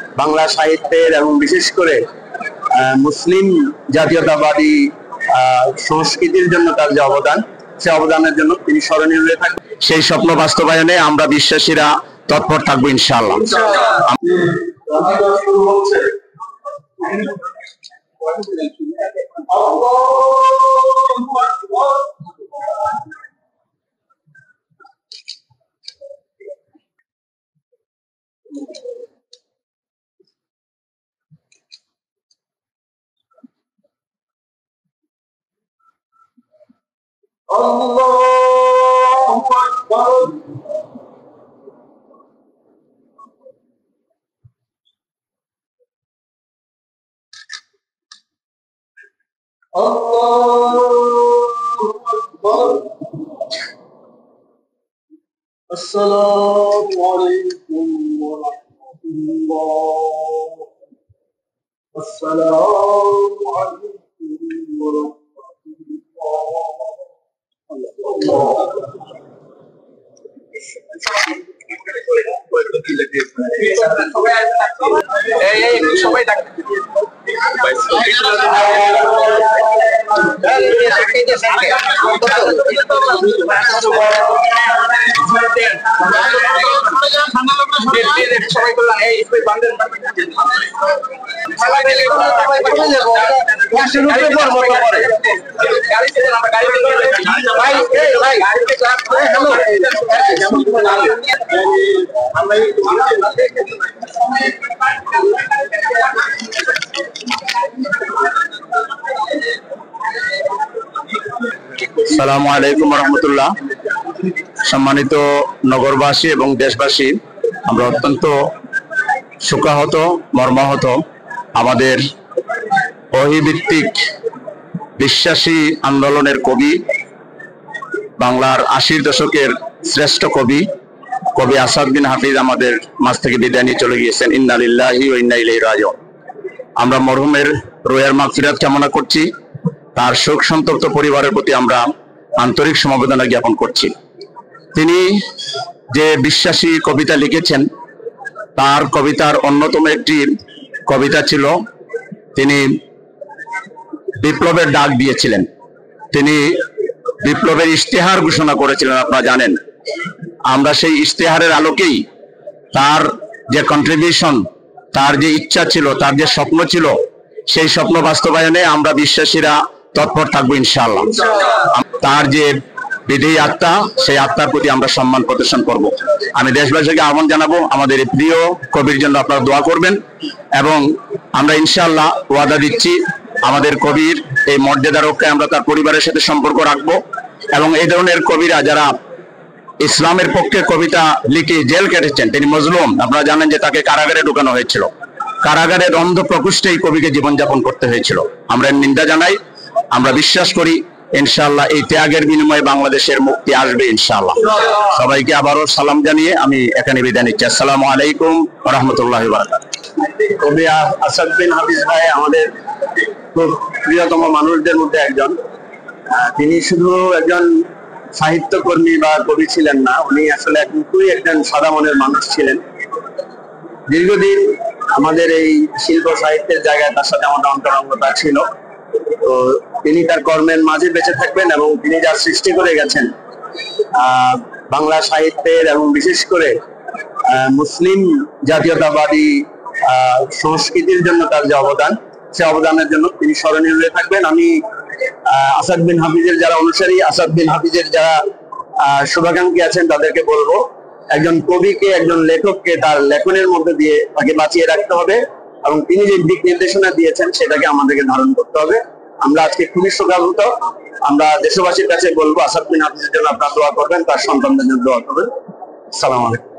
বাংলা সাহিত্যের এবং বিশেষ করে মুসলিম জাতীয়তাবাদী সংস্কৃতির জন্য তার যে অবদান, সে অবদানের জন্য তিনি স্মরণীয় হয়ে থাকবেন। সেই স্বপ্ন বাস্তবায়নে আমরা বিশ্বাসীরা তৎপর থাকবো ইনশাআল্লাহ। Allahu Akbar. Allahu Akbar. Assalamu alaikum wa rahmatullah. Assalamu alaikum wa আসসালামু আলাইকুম রহমতুল্লাহ। সম্মানিত নগরবাসী এবং দেশবাসী, আমরা অত্যন্ত শোকাহত, মর্মাহত। আমাদের ওহীভিত্তিক বিশ্বাসী আন্দোলনের কবি, বাংলার ৮০ দশকের শ্রেষ্ঠ কবি আসাদ বিন হাফিজ আমাদের মাঝ থেকে বিদায় নিয়ে চলে গিয়েছেন। ইন্না লিল্লাহি ওয়া ইন্না ইলাইহি রাজিউন। আমরা মরহুমের রুহের মাগফিরাত কামনা করছি। তার শোক সন্তপ্ত পরিবারের প্রতি আমরা আন্তরিক সমবেদনা জ্ঞাপন করছি। তিনি যে বিশ্বাসী কবিতা লিখেছেন, তার কবিতার অন্যতম একটি কবিতা ছিল, তিনি বিপ্লবের ডাক দিয়েছিলেন। তিনি বিপ্লবের ইশতেহার ঘোষণা করেছিলেন, আপনারা জানেন। আমরা সেই ইশতেহারের আলোকেই তার যে কন্ট্রিবিউশন, তার যে ইচ্ছা ছিল, তার যে স্বপ্ন ছিল, সেই স্বপ্ন বাস্তবায়নে আমরা বিশ্বাসীরা তৎপর থাকবো ইনশাআল্লাহ। তার যে বিদেহী আত্মা, সেই আত্মার প্রতি আমরা সম্মান প্রদর্শন করব। আমি দেশবাসীকে আহ্বান জানাবো, আমাদের এই প্রিয় কবির জন্য আপনারা দোয়া করবেন এবং আমরা ইনশাআল্লাহ ওয়াদা দিচ্ছি আমাদের কবির এই মর্যাদা রক্ষায় আমরা তার পরিবারের সাথে সম্পর্ক রাখবো এবং এই ধরনের কবিরা যারা ইসলামের পক্ষে কবিতা লিখে জেল কেটেছেন, তিনি মজলুম, আপনারা জানেন যে তাকে কারাগারে ঢুকানো হয়েছিল। কারাগারের অন্ধ প্রকোষ্ঠে এই কবিকে জীবনযাপন করতে হয়েছিল। আমরা নিন্দা জানাই। আমরা বিশ্বাস করি ইনশাআল্লাহ এই ত্যাগের বিনিময়ে বাংলাদেশের মুক্তি আসবে ইনশাআল্লাহ। সবাইকে আবারও সালাম জানিয়ে আমি এখানে বিদায় নিচ্ছি। আসসালামু আলাইকুম ওয়া রাহমাতুল্লাহি ওয়া বারাকাতুহু। কবি আসাদ বিন হাফিজ ভাই আমাদের খুব প্রিয়তম মানুষদের মধ্যে একজন। তিনি শুধু একজন সাহিত্যকর্মী বা কবি ছিলেন না, উনি আসলে খুবই একজন সাদা মনের মানুষ ছিলেন। দীর্ঘদিন আমাদের এই শিল্প সাহিত্যের জায়গায় তার সাথে আমাদের অন্তরঙ্গতা ছিল। তো তিনি তার কর্মের মাঝে বেঁচে থাকবেন এবং তিনি যা সৃষ্টি করে গেছেন বাংলা সাহিত্যের এবং বিশেষ করে মুসলিম জাতীয়তাবাদী সংস্কৃতির জন্য তার যে অবদান, সে অবদানের জন্য তিনি স্মরণীয় হয়ে থাকবেন। আমি আসাদ বিন হাফিজের যারা অনুসারী, আসাদ বিন হাফিজের যারা শুভাকাঙ্ক্ষী আছেন, তাদেরকে বলবো একজন কবিকে, একজন লেখককে তার লেখনের মধ্যে দিয়ে তাকে বাঁচিয়ে রাখতে হবে এবং তিনি যে দিক নির্দেশনা দিয়েছেন সেটাকে আমাদেরকে ধারণ করতে হবে। আমরা আজকে খুবই শোকাহত। আমরা দেশবাসীর কাছে বলবো আসাদ বিন হাফিজের জন্য আপনারা দোয়া করবেন, তার সন্তানদের জন্য দোয়া করবেন। আসসালামু আলাইকুম।